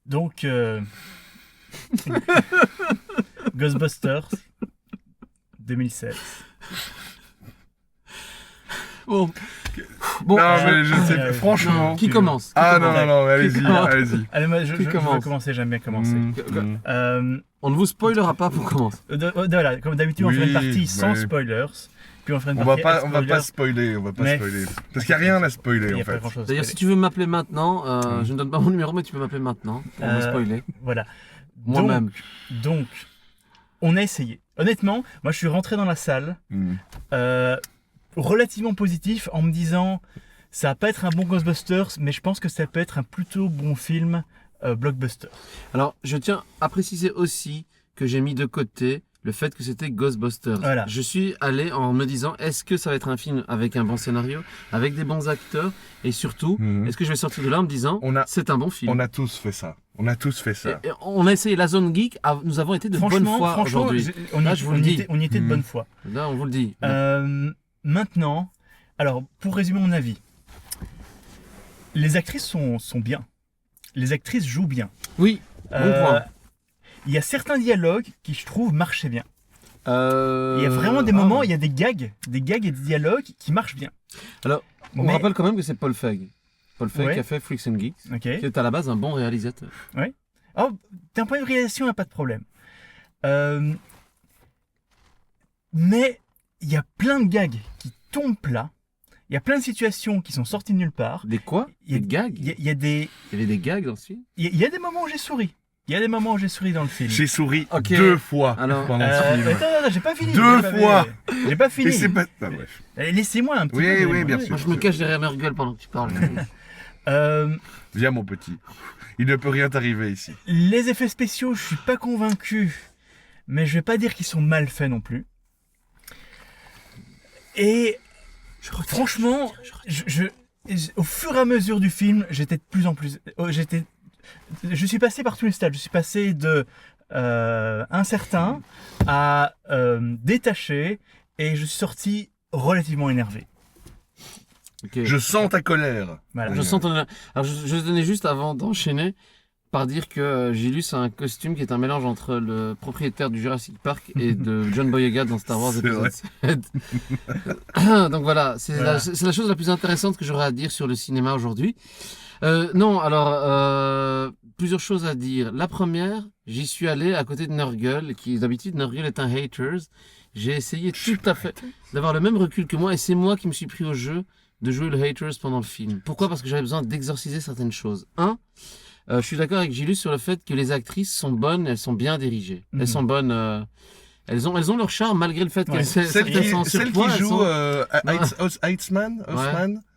Donc, Ghostbusters 2007. Bon, Non, mais je sais pas, franchement. qui commence? Non, allez-y. Allez, moi, je veux commence commencer, j'aime bien commencer. On ne vous spoilera pas pour commencer. Voilà, comme d'habitude, on Oui, fait une partie sans ouais. spoilers. Puis on fera une On va partie avec pas spoilers. spoiler. Parce qu'il n'y a rien à Il spoiler, n'y en a pas fait. grand-chose à D'ailleurs, si spoiler. tu veux m'appeler maintenant, je ne donne pas mon numéro, mais tu peux m'appeler maintenant pour me spoiler. Voilà. Moi-même. Donc, on a essayé. Honnêtement, moi, je suis rentré dans la salle relativement positif en me disant ça va pas être un bon Ghostbusters, mais je pense que ça peut être un plutôt bon film blockbuster. Alors, je tiens à préciser aussi que j'ai mis de côté le fait que c'était Ghostbusters. Voilà. Je suis allé en me disant, est-ce que ça va être un film avec un bon scénario, avec des bons acteurs, et surtout, est-ce que je vais sortir de là en me disant, c'est un bon film. On a tous fait ça. Et on a essayé la zone geek, nous avons été de bonne foi aujourd'hui. On y était de bonne foi. Là, on vous le dit. Maintenant, alors pour résumer mon avis, les actrices sont bien. Les actrices jouent bien. Oui, bon point. Il y a certains dialogues qui, je trouve, marchaient bien. Il y a vraiment des moments, il y a des gags et des dialogues qui marchent bien. Alors, on rappelle quand même que c'est Paul Feig. Paul Feig qui a fait Freaks and Geeks, qui est à la base un bon réalisateur. Oui. Oh, d'un point de vue réalisation, il n'y a pas de problème. Mais il y a plein de gags qui tombent plat. Il y a plein de situations qui sont sorties de nulle part. Des quoi? Des gags? Il y avait des gags dans ce film? Il y a des moments où j'ai souri. Il y a des moments où j'ai souri dans le film. J'ai souri 2 fois pendant ce film. Attends, j'ai pas fini. 2 fois. J'ai pas fini. Bref. Laissez-moi un petit peu. Oui, bien sûr. Moi, je me cache derrière ma gueule pendant que tu parles. Viens, mon petit. Il ne peut rien t'arriver ici. Les effets spéciaux, je suis pas convaincu. Mais je vais pas dire qu'ils sont mal faits non plus. Et franchement, au fur et à mesure du film, j'étais de plus en plus... Je suis passé par tous les stades. Je suis passé de incertain à détaché et je suis sorti relativement énervé. Okay. Je sens ta colère. Voilà. Je sens ton... Alors, je tenais juste avant d'enchaîner par dire que Gilus a un costume qui est un mélange entre le propriétaire du Jurassic Park et de John Boyega dans Star Wars épisode 7. Donc voilà, c'est la chose la plus intéressante que j'aurais à dire sur le cinéma aujourd'hui. Plusieurs choses à dire. La première, j'y suis allé à côté de Nurgle, qui d'habitude Nurgle est un haters. J'ai essayé tout à fait d'avoir le même recul que moi et c'est moi qui me suis pris au jeu de jouer le haters pendant le film. Pourquoi? Parce que j'avais besoin d'exorciser certaines choses. Je suis d'accord avec Gilus sur le fait que les actrices sont bonnes, elles sont bien dirigées. Elles sont bonnes, elles ont leur charme malgré le fait qu'elles sont celle qui joue Heitzman.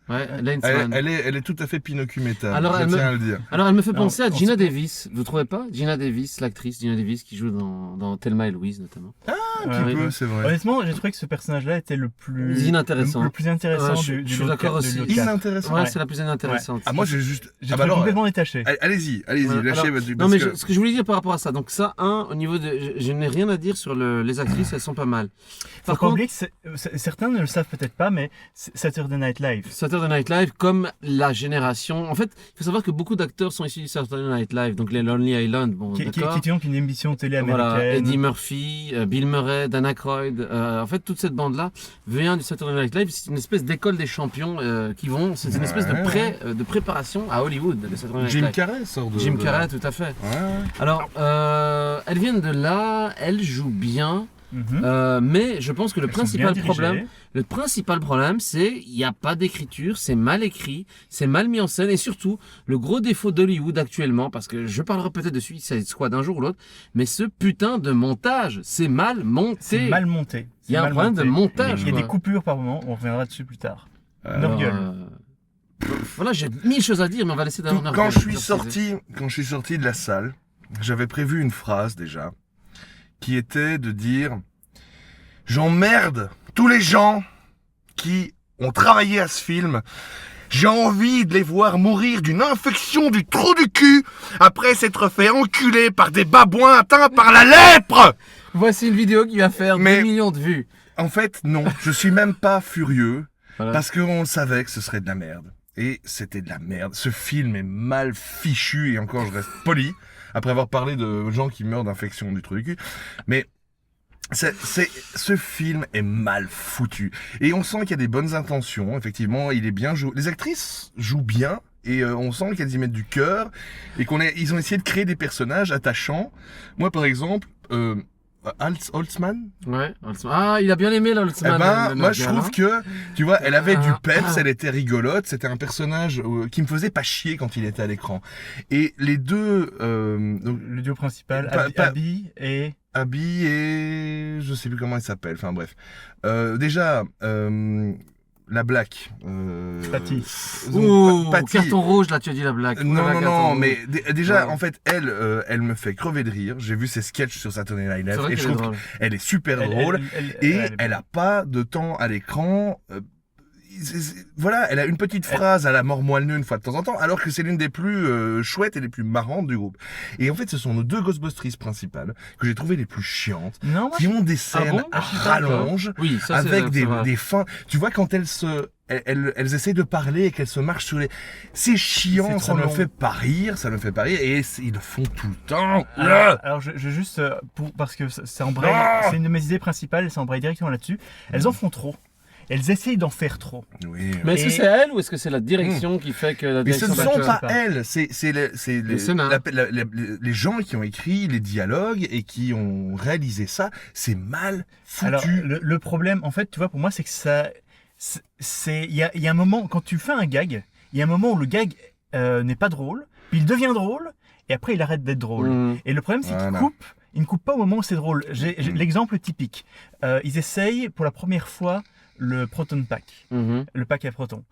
Ouais, elle est tout à fait Pinocchio-métal, je tiens à le dire. Alors elle me fait penser à Gina Davis, vous trouvez pas? Gina Davis, l'actrice Gina Davis qui joue dans Thelma et Louise notamment. Un petit peu, c'est vrai. Honnêtement, j'ai trouvé que ce personnage-là était le plus inintéressant. Le plus intéressant je suis d'accord aussi. Inintéressant. Ouais, c'est la plus inintéressante. Moi j'ai juste... J'ai complètement détaché. Allez-y, lâchez votre... Non mais ce que je voulais dire par rapport à ça, donc ça, au niveau de... Je n'ai rien à dire sur les actrices, elles sont pas mal. Par contre, certains ne le savent peut-être pas, mais Saturday Night Live. Saturday Night Live, comme la génération... En fait, il faut savoir que beaucoup d'acteurs sont issus du Saturday Night Live, donc les Lonely Island, bon, qui est donc une émission télé américaine. Voilà, Eddie Murphy, Bill Murray, Dan Aykroyd, en fait, toute cette bande-là vient du Saturday Night Live. C'est une espèce d'école des champions c'est une espèce de préparation à Hollywood, le Saturday Night Live. Jim Carrey sort de... Jim Carrey, tout à fait. Alors, elles viennent de là, elles jouent bien. Mais je pense que le principal problème, c'est il n'y a pas d'écriture, c'est mal écrit, c'est mal mis en scène et surtout le gros défaut d'Hollywood actuellement, parce que je parlerai peut-être de Suicide Squad un jour ou l'autre, mais ce putain de montage, c'est mal monté. C'est mal monté. Il y a un problème de montage. Il y a des coupures par moment, on reviendra dessus plus tard. Nurgle. Voilà, j'ai 1000 choses à dire, mais on va laisser d'abord Nurgle. Quand je suis sorti de la salle, j'avais prévu une phrase déjà, qui était de dire « J'emmerde tous les gens qui ont travaillé à ce film. J'ai envie de les voir mourir d'une infection du trou du cul après s'être fait enculer par des babouins atteints par la lèpre !» Voici une vidéo qui va faire 2 millions de vues. En fait, non. Je suis même pas furieux parce qu'on savait que ce serait de la merde. et c'était de la merde. Ce film est mal fichu, et encore je reste poli, après avoir parlé de gens qui meurent d'infection du trou du cul. Mais ce film est mal foutu. Et on sent qu'il y a des bonnes intentions, effectivement, il est bien joué. Les actrices jouent bien, et on sent qu'elles y mettent du cœur, et ils ont essayé de créer des personnages attachants. Moi, par exemple, Holtzman. Ouais, Holtzman. Ah, il a bien aimé là, Holtzman. Eh ben, moi je Nurgle, trouve hein. que, tu vois, elle avait du peps, elle était rigolote, c'était un personnage qui me faisait pas chier quand il était à l'écran. Et les deux, donc, Le duo principal, Pas- Abby et... Abby et je sais plus comment elle s'appelle, enfin bref. Déjà, la Black. Patty. Ouh, Patty. carton rouge là, tu as dit la blague. Non, Voilà, non, carton non, rouge. mais déjà, Ouais. en fait, elle me fait crever de rire. J'ai vu ses sketchs sur Saturday Night C'est Live vrai et je qu'elle est trouve drôle. qu'elle est super Elle- drôle. elle Et est elle bien. a pas de temps à l'écran. Voilà, elle a une petite phrase à la mort moelleux une fois de temps en temps, alors que c'est l'une des plus chouettes et les plus marrantes du groupe. Et en fait, ce sont nos deux Ghostbusters principales que j'ai trouvées les plus chiantes, Non, moi, qui ont des scènes bon à Je suis pas d'accord. rallonge, Oui, ça c'est avec c'est vrai. des fins. Tu vois, quand elles essayent de parler et qu'elles se marchent sur les... C'est chiant, C'est ça trop me long. fait pas rire, ça me fait pas rire, et ils le font tout le temps. Alors, je juste parce que ça embraye, Ah c'est une de mes idées principales, ça embraye directement là-dessus. Elles en font trop. Elles essayent d'en faire trop. Oui. Mais est-ce que Et- c'est elle ou est-ce que c'est la direction qui fait que la Mais ce ne direction sont je pas sais pas. elles, c'est Le scénar. les gens qui ont écrit les dialogues et qui ont réalisé ça, c'est mal foutu. Alors, le problème, en fait, tu vois, pour moi, c'est que ça. Il y a un moment, quand tu fais un gag, il y a un moment où le gag n'est pas drôle, puis il devient drôle, et après il arrête d'être drôle. Mmh. Et le problème, c'est Voilà. il ne coupe pas au moment où c'est drôle. J'ai l'exemple typique. Ils essayent pour la première fois le Proton Pack, Mhm. le pack à protons.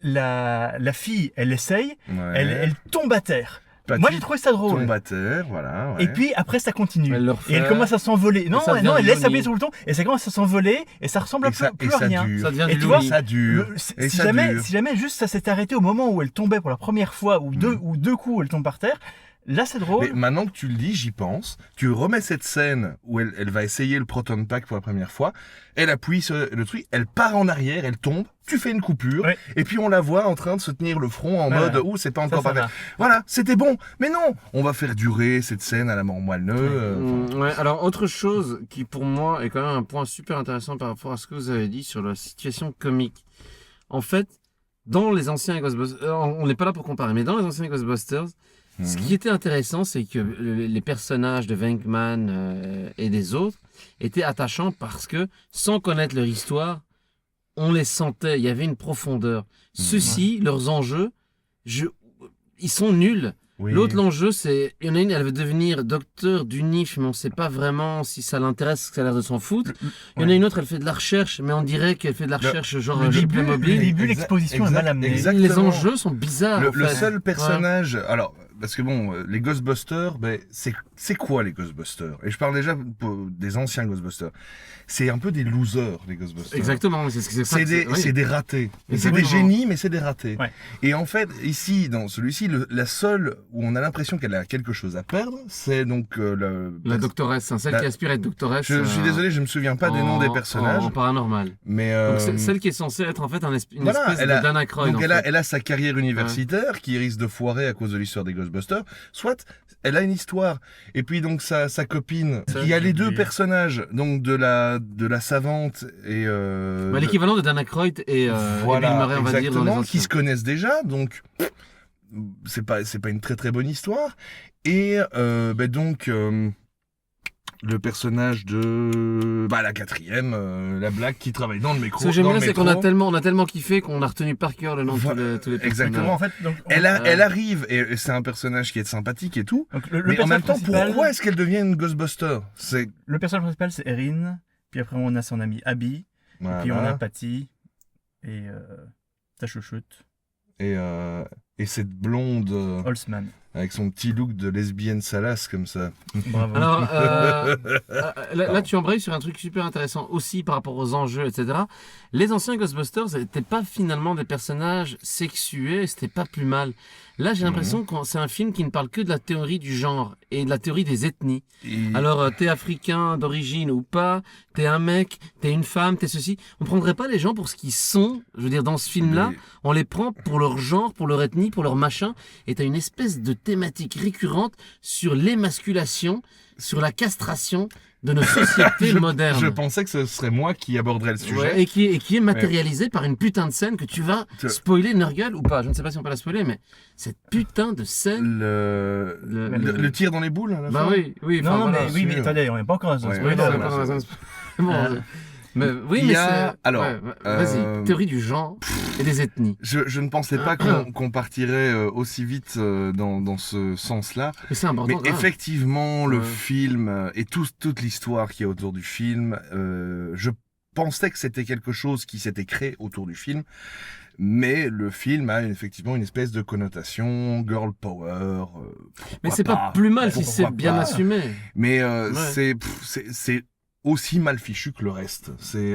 La fille, elle essaye, Ouais. elle tombe à terre. Patty Moi, j'ai trouvé ça drôle. tombe à terre, voilà. Ouais. Et puis après, ça continue. Elle le Et refait. elle commence à s'envoler. Non, ça devient non, elle du laisse Looney. s'appuyer sur le bouton et ça commence à s'envoler et ça ressemble à plus à rien. dure. Ça devient Et du tu vois, Looney. Ça dure. Et Si ça jamais, dure. si jamais juste ça s'était arrêté au moment où elle tombait pour la première fois ou deux coups, elle tombe par terre, là c'est drôle. Mais maintenant que tu le dis, j'y pense. Tu remets cette scène où elle va essayer le Proton Pack pour la première fois. Elle appuie sur le truc, elle part en arrière, elle tombe. Tu fais une coupure. Ouais. Et puis on la voit en train de se tenir le front en Voilà. mode c'est pas encore Ça parfait. va. Voilà, c'était bon. Mais non, on va faire durer cette scène à la mort moelleux. Ouais, alors autre chose qui pour moi est quand même un point super intéressant par rapport à ce que vous avez dit sur la situation comique. En fait, dans les anciens Ghostbusters, on n'est pas là pour comparer, mais dans les anciens Ghostbusters, ce qui était intéressant, c'est que les personnages de Venkman et des autres étaient attachants parce que, sans connaître leur histoire, on les sentait, il y avait une profondeur. Ceux-ci, leurs enjeux, ils sont nuls. Oui. L'autre, l'enjeu, c'est... Il y en a une, elle veut devenir docteur du NIF, mais on ne sait pas vraiment si ça l'intéresse, que ça a l'air de s'en foutre. Il y en a une autre, elle fait de la recherche, mais on dirait qu'elle fait de la recherche genre le chez début, Playmobil. le début, Exact- l'exposition est exact- mal amenée. exact. Les exactement. enjeux sont bizarres. Le, en le fait. seul personnage, alors parce que bon, les Ghostbusters, ben c'est quoi les Ghostbusters? Et je parle déjà des anciens Ghostbusters. C'est un peu des losers les Ghostbusters. Exactement, c'est ce que C'est des, oui. c'est des ratés. C'est Exactement. des génies, mais c'est des ratés. Ouais. Et en fait, ici, dans celui-ci, la seule où on a l'impression qu'elle a quelque chose à perdre, c'est donc La doctoresse, hein, celle La- qui aspire à être doctoresse. Je suis désolé, je me souviens pas des noms des personnages, En paranormal. mais Donc c'est celle qui est censée être en fait une voilà, espèce de Dan Aykroyd. donc en elle a, fait. elle a sa carrière universitaire qui risque de foirer à cause de l'histoire des Ghostbusters. Soit elle a une histoire. Et puis donc sa copine. Ça, Il y a j'ai les deux oublié. personnages, donc de la savante et Bah, l'équivalent de Dan Aykroyd et Bill voilà, Murray, on va dire, dans les exactement, qui anciens. se connaissent déjà. Donc c'est pas une très très bonne histoire. Et donc le personnage de la quatrième, la blague qui travaille dans le métro. Ce que j'aime dans bien, le c'est qu'on métro. on a tellement kiffé qu'on a retenu par cœur le nom de tous les personnages. Exactement. En fait, donc, Elle arrive et c'est un personnage qui est sympathique et tout. donc, le Mais en personnage même temps, principal- pourquoi est-ce qu'elle devient une Ghostbuster? C'est Le personnage principal, c'est Erin. Puis après, on a son ami Abby. voilà. Puis on a Patty. Et sa chouchoute, et cette blonde Holtzman. avec son petit look de lesbienne salace comme ça. Bravo. Alors, là, tu embrayes sur un truc super intéressant aussi par rapport aux enjeux, etc. Les anciens Ghostbusters n'étaient pas finalement des personnages sexués, c'était pas plus mal. Là, j'ai l'impression que c'est un film qui ne parle que de la théorie du genre et de la théorie des ethnies. Alors, t'es africain d'origine ou pas, t'es un mec, t'es une femme, t'es ceci. On prendrait pas les gens pour ce qu'ils sont. Je veux dire, dans ce film-là, Mais- on les prend pour leur genre, pour leur ethnie, pour leur machin. Et t'as une espèce de thématique récurrente sur l'émasculation, sur la castration de nos sociétés modernes. Je pensais que ce serait moi qui aborderais le sujet. Ouais, et qui est matérialisé par une putain de scène que tu vas spoiler Nurgle ou pas. Je ne sais pas si on peut la spoiler, mais cette putain de scène. Le tir dans les boules à la Bah fin. oui, oui. non, enfin, non, voilà. mais oui, mais sûr. attendez, on n'est pas encore dans un Ouais, spoiler. Oui, non, ouais, mais ouais, pas- ouais. bon, mais oui, Il mais y a- c'est. alors, Vas-y, théorie du genre et des ethnies. Je ne pensais pas qu'on partirait aussi vite dans ce sens-là. Mais c'est important. Mais effectivement, le Ouais. film et toute l'histoire qui est autour du film, je pensais que c'était quelque chose qui s'était créé autour du film. Mais le film a effectivement une espèce de connotation girl power. Mais c'est pas plus mal si Pourquoi c'est bien pas. assumé. Mais Ouais. c'est aussi mal fichu que le reste. C'est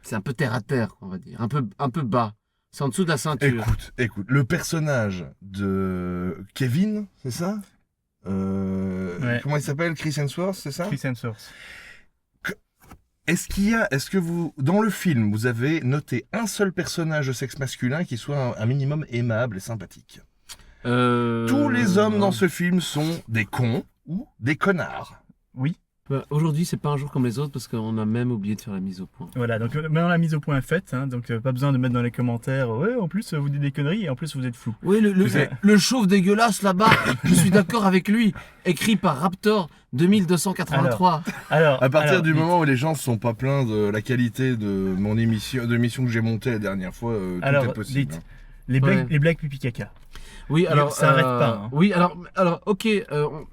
C'est un peu terre à terre, on va dire. Un peu bas. C'est en dessous de la ceinture. écoute, le personnage de Kevin, c'est ça Ouais. Comment il s'appelle? Chris Hemsworth, c'est ça? Chris Hemsworth. Est-ce que vous, dans le film, vous avez noté un seul personnage de sexe masculin qui soit un minimum aimable et sympathique? Tous les hommes dans ce film sont des cons ou des connards. Oui. Bah, aujourd'hui, c'est pas un jour comme les autres parce qu'on a même oublié de faire la mise au point. Voilà, donc maintenant la mise au point est faite, hein, donc pas besoin de mettre dans les commentaires, ouais, en plus vous dites des conneries et en plus vous êtes flou. Oui, Tu sais- le chauve dégueulasse là-bas, je suis d'accord avec lui. Écrit par Raptor 2283. Alors, À partir du dites. moment où les gens ne sont pas pleins de la qualité de mon émission, de l'émission que j'ai montée la dernière fois, tout Alors, est possible. dites. Les blagues, Ouais. les blagues pipi caca. Oui, alors ça arrête pas, hein. Oui, alors, ok,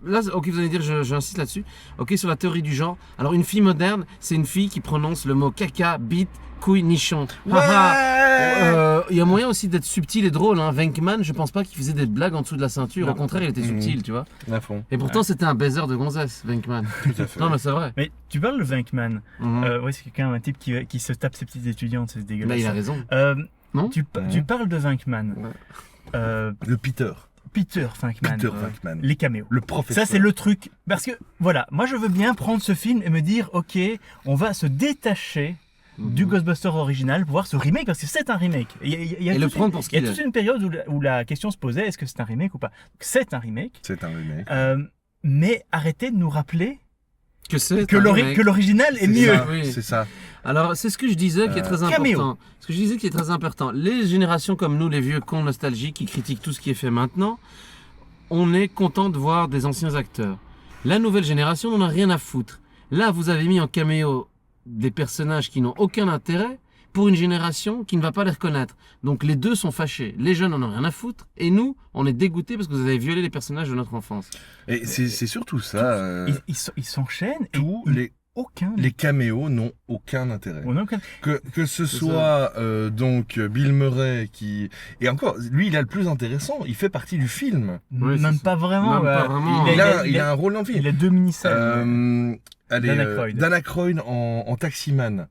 là, ok, vous allez dire, j'insiste là-dessus. Ok, sur la théorie du genre. Alors, une fille moderne, c'est une fille qui prononce le mot caca, bite, couille, nichon. Haha. Il y a moyen aussi d'être subtil et drôle. Hein. Venkman, je pense pas qu'il faisait des blagues en dessous de la ceinture. Au Non. contraire, il était subtil, tu vois. À fond. Et pourtant, c'était un baiser de gonzesse, Venkman. Tout à fait. Non, mais c'est vrai. Mais tu parles de Venkman. Mhm. Ouais, c'est quelqu'un, un type qui se tape ses petites étudiantes, c'est Là, dégueulasse. il a raison. Non tu parles de Venkman. Ouais. Le Peter. Peter Venkman. Peter Venkman. Les caméos. Le professeur. Ça, c'est le truc. Parce que, voilà, moi, je veux bien prendre ce film et me dire, ok, on va se détacher du Ghostbusters original pour voir ce remake, parce que c'est un remake. Il y a Et le toute prendre une- pour ce il y a qu'il toute est. une période où la question se posait, est-ce que c'est un remake ou pas? Donc, c'est un remake. C'est un remake. Mais arrêtez de nous rappeler Que c'est que un remake. l'original est C'est mieux. ça, Oui. c'est ça. Alors, c'est ce que je disais qui est très Caméo. important. Ce que je disais qui est très important. Les générations comme nous, les vieux cons nostalgiques qui critiquent tout ce qui est fait maintenant, on est content de voir des anciens acteurs. La nouvelle génération n'en a rien à foutre. Là, vous avez mis en caméo des personnages qui n'ont aucun intérêt pour une génération qui ne va pas les reconnaître. Donc les deux sont fâchés. Les jeunes en ont rien à foutre et nous, on est dégoûtés parce que vous avez violé les personnages de notre enfance. Et c'est surtout ça. Ils s'enchaînent et Tous aucun. les caméos n'ont aucun intérêt. On a aucun- Que ce C'est soit donc Bill Murray qui... Et encore, lui il a le plus intéressant, il fait partie du film. Oui, Même c'est pas vraiment. Même pas ouais. vraiment. Il a un rôle dans le film. il a deux mini-scènes. Allez, Dan Aykroyd. Dan Aykroyd en taximan.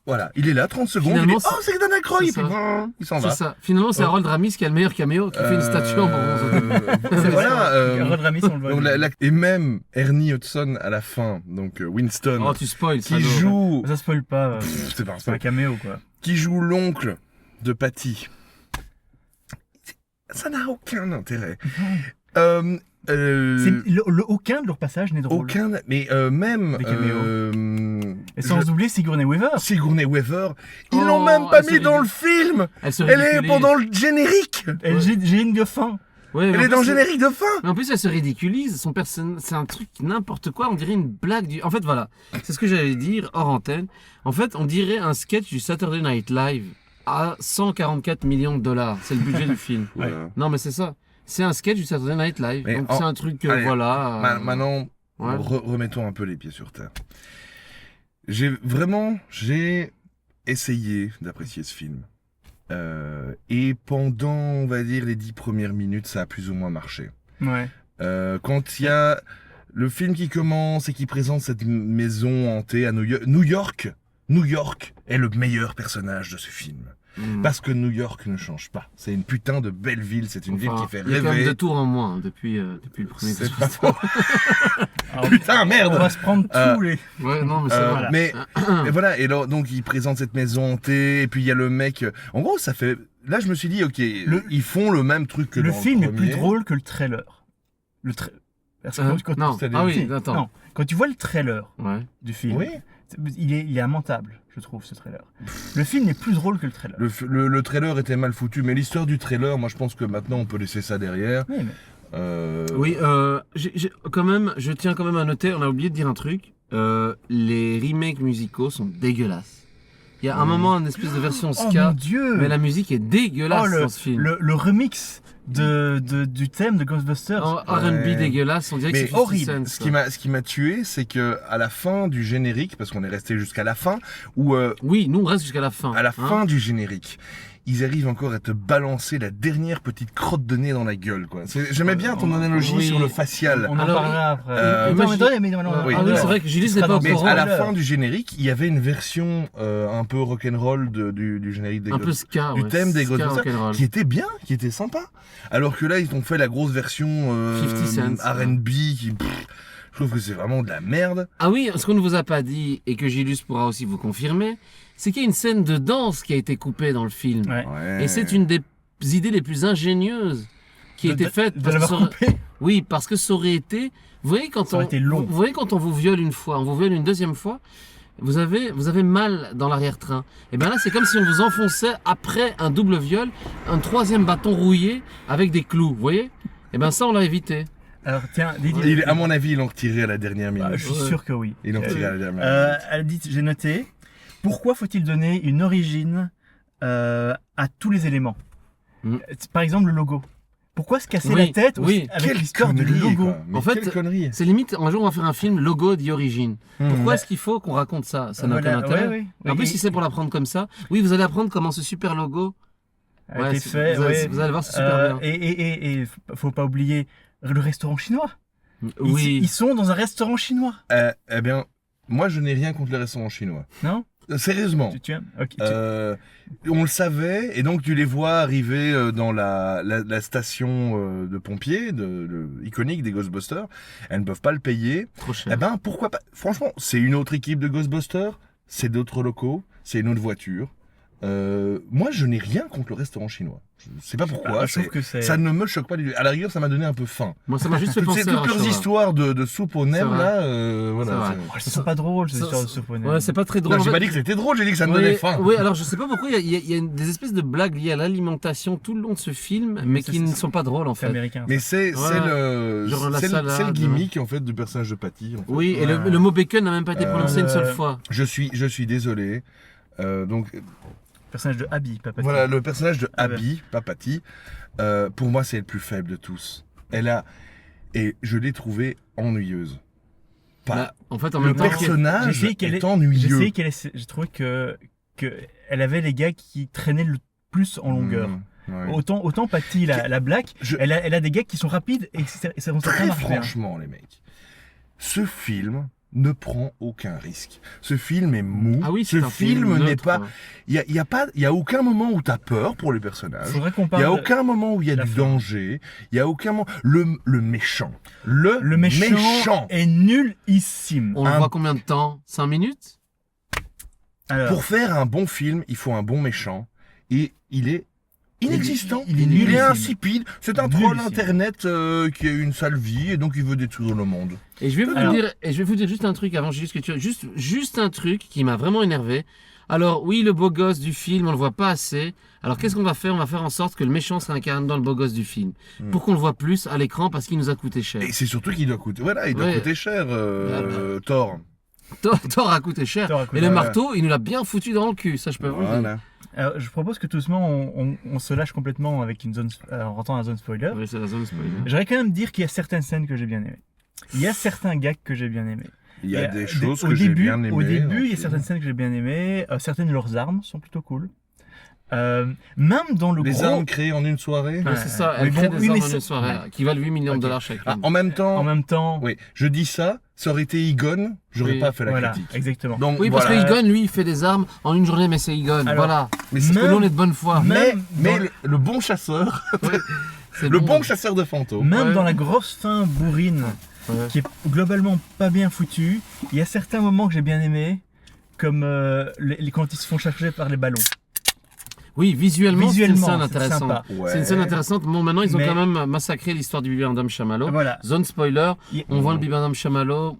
Voilà, il est là, 30 secondes, Finalement, il est, oh c'est Dan Aykroyd, c'est ça. il s'en C'est va. ça. Finalement, c'est Oh. Harold Ramis qui a le meilleur caméo, qui fait une statue en bronze. C'est voilà, Harold Ramis, on le voit. donc et même Ernie Hudson à la fin, donc Winston, Oh, tu spoil, qui salaud. joue, Ça spoil pas. c'est pas C'est un caméo, quoi. qui joue l'oncle de Patty. Ça n'a aucun intérêt. Aucun de leurs passages n'est drôle. Aucun, mais même Des caméos. Et je- sans oublier Sigourney Weaver. Sigourney Weaver, ils Oh, l'ont même pas elle se mis dans le ridicule. film. Elle se Elle est ridiculise. pendant le générique. J'ai une de fin. Ouais, mais Elle en est dans le plus, générique de fin. Mais en plus, elle se ridiculise. Son c'est un truc n'importe quoi. On dirait une blague du. En fait, voilà. C'est ce que j'allais dire hors antenne. En fait, on dirait un sketch du Saturday Night Live à 144 millions de dollars. C'est le budget du film. Voilà. Non, mais c'est ça. C'est un sketch du Saturday Night Live. Mais Donc en- c'est un truc, Allez, voilà. Maintenant, Ouais. remettons un peu les pieds sur terre. J'ai essayé d'apprécier ce film. Et pendant, on va dire, les 10 premières minutes, ça a plus ou moins marché. Ouais. Quand il y a le film qui commence et qui présente cette maison hantée à New York, New York est le meilleur personnage de ce film. Parce que New York ne change pas. C'est une putain de belle ville, c'est une ville qui fait Il y a quand même rêver. 2 tours en moins depuis le premier C'est tour. pas faux. Alors, Putain, merde. on va se prendre tous les. Ouais, non, mais c'est vrai. Mais et voilà, et là, donc il présente cette maison hantée, et puis il y a le mec. En gros, ça fait. Là, je me suis dit, ok, ils font le même truc que Le dans film le est plus premier. drôle que le trailer. Parce que Non, c'est-à-dire- oui, attends. non, quand tu vois le trailer Ouais. du film, Oui. il est immentable, je trouve, ce trailer. Le film est plus drôle que le trailer. Le trailer était mal foutu, mais l'histoire du trailer, moi je pense que maintenant on peut laisser ça derrière. Oui, mais Oui, quand même, je tiens quand même à noter, on a oublié de dire un truc. Les remakes musicaux sont dégueulasses. Il y a un moment une espèce de version oh mon ska, Dieu, mais la musique est dégueulasse dans ce film. le remix du thème de Ghostbusters. En R&B Ouais. dégueulasse, on dirait que Mais c'est 50 horrible. Cent, Ce qui m'a tué, c'est que à la fin du générique, parce qu'on est resté jusqu'à la fin, ou Oui, nous on reste jusqu'à la fin. à la hein. fin du générique, ils arrivent encore à te balancer la dernière petite crotte de nez dans la gueule, quoi. J'aimais bien ton analogie Oui. sur le facial. On en Alors, parlera après. imagine- mais Oui. Ah oui, c'est vrai que Julie n'est pas au Mais courant. à la spoiler. fin du générique, il y avait une version un peu rock'n'roll du générique des Un peu Ghostbusters, ska, du ouais, thème des ska Ghostbusters, rock'n'roll. qui était bien, qui était sympa. Alors que là, ils ont fait la grosse version 50 Cent, R&B, je trouve que c'est vraiment de la merde. Ah oui, ce qu'on ne vous a pas dit, et que Gilus pourra aussi vous confirmer, c'est qu'il y a une scène de danse qui a été coupée dans le film. Ouais. Ouais. Et c'est une des idées les plus ingénieuses qui a été faite. De parce que l'avoir ça- coupé. Oui, parce que ça aurait été... Vous voyez, quand Ça aurait été long. Vous voyez, quand on vous viole une fois, on vous viole une deuxième fois, vous avez mal dans l'arrière-train. Et bien là, c'est comme si on vous enfonçait, après un double viol, un troisième bâton rouillé avec des clous, vous voyez. Et bien ça, on l'a évité. Alors tiens, Didier. À mon avis, ils l'ont retiré à la dernière minute. Je suis sûr que oui. Ils l'ont retiré à la dernière minute. Elle dit, j'ai noté, pourquoi faut-il donner une origine à tous les éléments Mm. Par exemple, le logo. Pourquoi se casser Oui, la tête oui. avec Quelle l'histoire du connerie, logo quoi. Mais En fait, quelle connerie. C'est limite, un jour on va faire un film logo d'origine. Pourquoi Ouais. est-ce qu'il faut qu'on raconte ça? Ça n'a Voilà, aucun intérêt. ouais, ouais. En plus, Et- si c'est pour l'apprendre comme ça, oui, vous allez apprendre comment ce super logo a été c'est- fait, vous, allez, ouais. vous allez voir, c'est super bien. Et faut pas oublier le restaurant chinois. Oui. Ils sont dans un restaurant chinois, Eh bien, moi, je n'ai rien contre les restaurants chinois. non Sérieusement. tu aimes Ok, On le savait, et donc tu les vois arriver dans la station de pompiers iconique des Ghostbusters. Elles ne peuvent pas le payer. Trop cher. Eh ben, pourquoi pas? Franchement, c'est une autre équipe de Ghostbusters, c'est d'autres locaux, c'est une autre voiture. Moi, je n'ai rien contre le restaurant chinois. Je sais pas pourquoi. je trouve que c'est... Ça ne me choque pas du tout. À la rigueur, ça m'a donné un peu faim. Moi, ça m'a juste fait Toutes, penser à toutes leurs Ashura. histoires de soupe aux nems, vrai. là, C'est voilà. vrai. Oh, ce sont pas drôles, ces Ça- histoires de soupe au nez. Ouais, c'est pas très Non, drôle. j'ai En pas fait, dit que c'était drôle, j'ai dit que ça me oui, donnait faim. Oui, alors je sais pas pourquoi il y a des espèces de blagues liées à l'alimentation tout le long de ce film, mais ça, qui ne c'est- sont pas drôles en C'est fait. américain. Mais c'est Ouais. le Genre la c'est le salade. gimmick en fait du personnage de Patty. En fait. Oui, et Ouais. le mot bacon n'a même pas été prononcé une seule fois. Je suis désolé. Donc Le personnage de Abby, papa. voilà, le personnage de Ah ouais. Abby, pas Patty, pour moi c'est le plus faible de tous. Et je l'ai trouvée ennuyeuse. Pas. Bah, en fait, en le même temps, personnage j'ai essayé qu'elle est ait- J'ai ennuyeux. essayé j'ai trouvé que elle avait les gars qui traînaient le plus en longueur. Ouais. Autant Patty, la black, Je- elle a des gars qui sont rapides et ça Très marche bien. franchement, les mecs, ce film ne prend aucun risque. Ce film est mou. Ah oui, c'est ce un film film n'est neutre, pas. quoi. Il y a aucun moment où t'as peur pour les personnages. Faudrait qu'on Il parle. n'y a aucun moment où il y a la du fin. danger. Il y a aucun moment. Le méchant. Le méchant est nullissime. On le Un- voit combien de temps? 5 minutes? Alors, Pour faire un bon film, il faut un bon méchant. Et il est inexistant. il est Il est nullissime. insipide. C'est un troll Nullissime. internet qui a une sale vie et donc il veut détruire le monde. Et je vais vous Alors- dire, juste un truc avant, juste un truc qui m'a vraiment énervé. Alors oui, le beau gosse du film, on le voit pas assez. Alors qu'est-ce qu'on va faire? On va faire en sorte que le méchant soit incarné dans le beau gosse du film, pour qu'on le voit plus à l'écran parce qu'il nous a coûté cher. Et c'est surtout qu'il doit coûter. Voilà, il doit Ouais. coûter cher, Thor. Thor a coûté cher. Thor a coûté Et le cher. marteau, il nous l'a bien foutu dans le cul, ça je peux vous le dire. Voilà. alors, je propose que doucement on se lâche complètement avec une zone, en rentrant dans la zone spoiler. Oui, c'est la zone spoiler. J'aimerais quand même dire qu'il y a certaines scènes que j'ai bien aimées. Il y a certains gags que j'ai bien aimés. Il y a Et, des au choses au que j'ai début- bien aimées. Au début, il y a aussi. certaines scènes que j'ai bien aimées. Certaines de leurs armes sont plutôt cool. Même dans le Les gros... armes créées en une soirée. Ouais, c'est ça, Mais elle crée bon, des oui, armes mais en c'est- une soirée, ouais. là, qui valent 8 millions de Ok. dollars chacune. Ah, en même temps, En même temps, oui, je dis ça, ça aurait été Egon, j'aurais Oui, pas fait la voilà, critique. exactement. Donc, Oui, parce voilà. que Egon, lui, il fait des armes en une journée, mais c'est Egon. Alors, Voilà. Mais c'est- Parce que nous, on est de bonne foi. même mais dans- le bon chasseur, C'est le bon chasseur de fantômes. Même Ouais. dans la grosse fin bourrine, Ouais. qui est globalement pas bien foutue, il y a certains moments que j'ai bien aimés, comme quand ils se font charger par les ballons. Oui, visuellement, c'est une Visuellement, scène c'est intéressante. sympa. Ouais. C'est une scène intéressante. Bon, maintenant, ils ont Mais- quand même massacré l'histoire du bibendum Chamallow. Voilà. Zone spoiler, Il- on voit le bibendum Chamallow.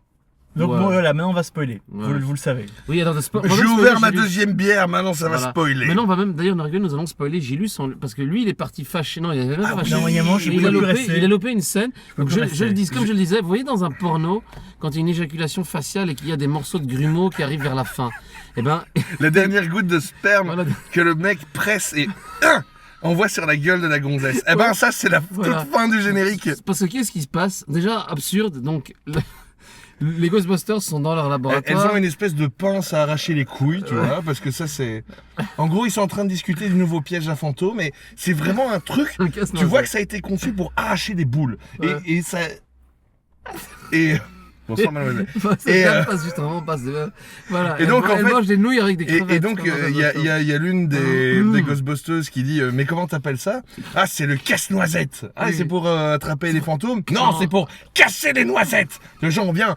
Donc Ouais. bon, voilà, maintenant on va spoiler. Ouais. Vous le savez. Oui, alors, J'ai ouvert ma deuxième bière, maintenant ça va Voilà. spoiler. Maintenant, on va même, d'ailleurs, nous allons spoiler Gilus, parce que lui, il est parti fâché. Non, il avait même pas fâché. non, il y a un moment, je il, pouvais a plus lopé, rester. il a lopé une scène. peux Donc, plus je le rester. dis, comme je le disais, vous voyez dans un porno, quand il y a une éjaculation faciale et qu'il y a des morceaux de grumeaux qui arrivent vers la fin, eh ben, La dernière goutte de sperme voilà. que le mec presse et envoie sur la gueule de la gonzesse. Eh ben ça c'est la Voilà. toute fin du générique. Parce que qu'est-ce qui se passe? Déjà, absurde. Donc, les Ghostbusters sont dans leur Elles laboratoire. ont une espèce de pince à arracher les couilles, tu vois, parce que ça c'est... En gros, ils sont en train de discuter du nouveau piège à fantômes, mais c'est vraiment un truc... Un Tu casse-noisette. vois que ça a été conçu pour arracher des boules. Ouais. Et ça... Et... Bonsoir mademoiselle. C'est Et, bien, passe justement, passe de... Voilà. et donc, elle, en elle fait- mange des nouilles avec des Et crevettes. donc, comme dans il y a, Ghostbusters. y a l'une des Mm. Ghostbusters qui dit mais comment t'appelles ça? Ah, c'est le casse-noisette. Ah, Oui. c'est pour attraper les fantômes? Non, Non. c'est pour casser les noisettes. Le genre vient.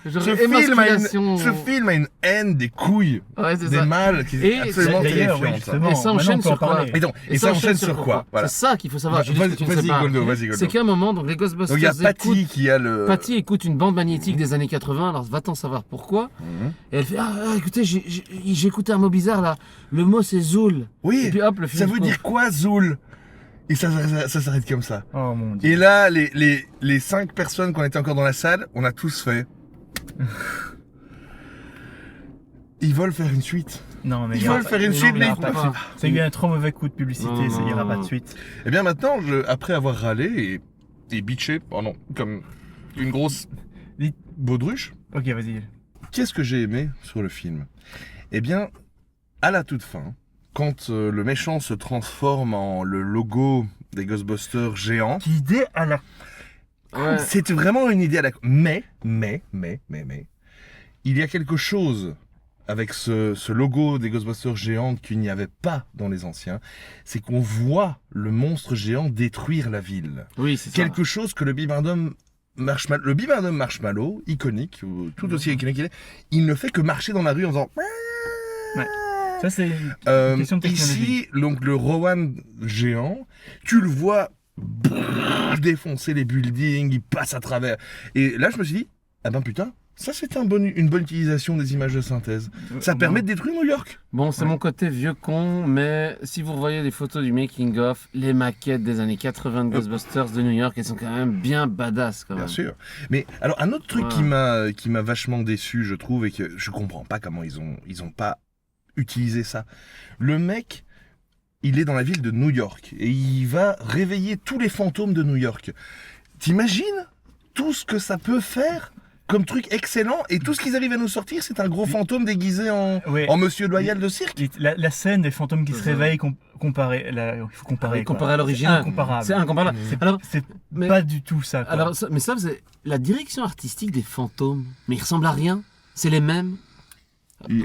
Genre, Ce film a une haine des couilles, Ouais, c'est des ça. mâles qui Et est absolument D'ailleurs, oui, terrifiante. justement, Et ça maintenant, enchaîne on peut en sur quoi parler. Et ça enchaîne sur quoi? Voilà. C'est ça qu'il faut savoir. Julie, Vas-y, que tu ne sais pas. Goldo, vas-y, Goldo. C'est qu'à un moment, donc les Donc il y a Ghostbusters Patty écoutent. qui a le. Patty écoute une bande magnétique des années 80, alors va-t'en savoir pourquoi. Mhm. Et elle fait écoutez, j'ai écouté un mot bizarre là. Le mot c'est Zoul. Oui, Et puis hop, le film. ça veut dire quoi, Zoul? Et ça s'arrête comme ça. Oh mon dieu. Et là, les 5 personnes qu'on était encore dans la salle, on a tous fait. Ils veulent faire une suite. Non, mais Ils il y aura veulent pas- faire une mais suite, non, mais mais ils non, peuvent pas. Ça a eu un trop mauvais coup de publicité, Non, ça non, ira non, pas non. de suite. Et bien maintenant, après avoir râlé et bitché, pardon, comme une grosse baudruche, Ok, vas-y. qu'est-ce que j'ai aimé sur le film? Eh bien, à la toute fin, quand le méchant se transforme en le logo des Ghostbusters géants, Quelle idée à la... Ouais. c'était vraiment une idée à la... Mais, il y a quelque chose avec ce logo des Ghostbusters géants qu'il n'y avait pas dans les anciens, c'est qu'on voit le monstre géant détruire la ville. Oui, c'est ça. Quelque chose que le Bibendum Marshmallow, iconique, ou tout aussi iconique qu'il est, il ne fait que marcher dans la rue en faisant... Ça, c'est une question de technologie. Ici, donc le Rowan géant, tu le vois défoncer les buildings, il passe à travers. Et là, je me suis dit, ah ben putain, ça c'est une bonne utilisation des images de synthèse. Ça permet de détruire New York. Bon, c'est mon côté vieux con, mais si vous voyez des photos du making of, les maquettes des années 80 de Ghostbusters de New York, elles sont quand même bien badass quand même. Bien sûr. Mais alors, un autre truc Ouais. qui m'a vachement déçu, je trouve, et que je comprends pas comment ils ont pas utilisé ça. Le mec, il est dans la ville de New York et il va réveiller tous les fantômes de New York. T'imagines tout ce que ça peut faire comme truc excellent, et tout ce qu'ils arrivent à nous sortir, c'est un gros fantôme déguisé en Ouais. monsieur loyal de cirque. La scène des fantômes qui se C'est ça. réveillent, comparé, il faut comparer. quoi. Comparé à l'original. C'est incomparable. C'est incomparable. C'est Alors, c'est mais- pas du tout ça. Quoi. alors ça, mais ça, c'est la direction artistique des fantômes. Mais ils ressemblent à rien. C'est les mêmes.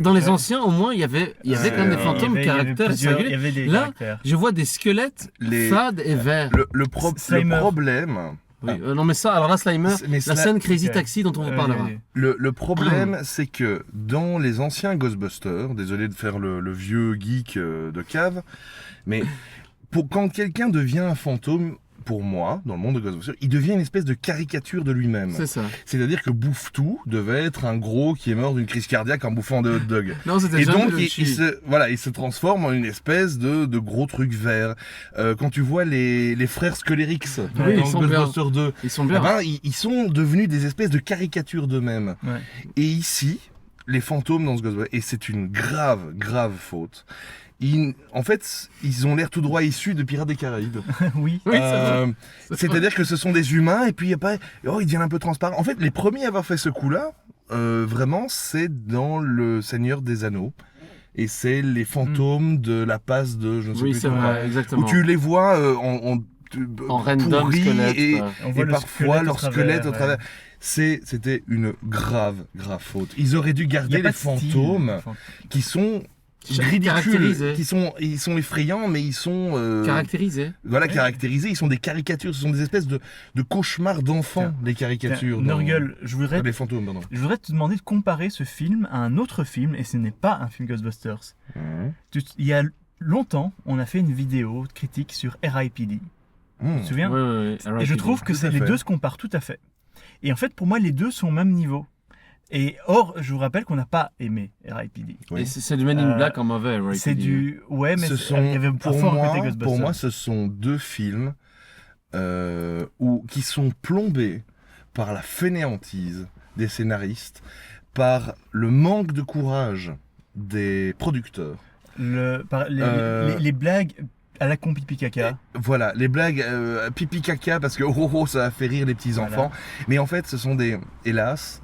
Dans les anciens, au moins, il y avait quand même des fantômes il y avait caractères plusieurs- singuliers. Il y avait des Là, caractères. Je vois des squelettes fades et verts. Le Slimer. problème, Oui, non mais ça, alors là, Slimer, mais la scène Crazy ok. Taxi dont on vous parlera. le problème, c'est que dans les anciens Ghostbusters, désolé de faire le vieux geek de cave, mais quand quelqu'un devient un fantôme, pour moi, dans le monde de Ghostbusters, il devient une espèce de caricature de lui-même. C'est ça. C'est-à-dire que Bouffe-Tout devait être un gros qui est mort d'une crise cardiaque en bouffant des hot dogs. Non, c'était Et John donc, Belushi. il se transforme en une espèce de gros truc vert. Quand tu vois les frères Scolérix Oui, ils dans sont bien. Ghostbusters 2, Ils sont eh bien. ben, ils sont devenus des espèces de caricatures d'eux-mêmes. Ouais. Et ici, les fantômes dans ce Ghostbusters, et c'est une grave faute, en fait, ils ont l'air tout droit issus de Pirates des Caraïbes. Oui. Oui, c'est vrai. C'est-à-dire que ce sont des humains, et puis après, ils deviennent un peu transparents. En fait, les premiers à avoir fait ce coup-là, vraiment, c'est dans Le Seigneur des Anneaux. et c'est les fantômes de la passe de je ne sais Oui, plus c'est quoi. vrai, exactement. Où tu les vois En random pourris squelette, et, quoi. On voit et le parfois leur squelette au ouais. travers. C'était une grave faute. Ils auraient dû Il y a garder pas les de style. fantômes qui sont ridicules, Caractérisés. ils sont effrayants, mais ils sont Caractérisé. voilà, Ouais. caractérisés. Ils sont des caricatures, ce sont des espèces de cauchemars d'enfants, les caricatures. Tiens, Nurgle, Les fantômes, pardon. je voudrais te demander de comparer ce film à un autre film, et ce n'est pas un film Ghostbusters. Il y a longtemps, on a fait une vidéo critique sur R.I.P.D. Tu te souviens? Oui. Et je trouve que Tout à les fait. deux se comparent tout à fait. Et en fait, pour moi, les deux sont au même niveau. Et or, je vous rappelle qu'on n'a pas aimé R.I.P.D. Oui. Et c'est du Men in Euh, Black en mauvais, right? C'est du... Ouais, mais Ce il y avait sont, parfois un côté Ghostbusters. pour moi, ce sont deux films qui sont plombés par la fainéantise des scénaristes, par le manque de courage des producteurs. Les blagues à la con pipi caca. Voilà, les blagues pipi caca parce que ça a fait rire les petits Voilà. enfants. Mais en fait, ce sont des hélas,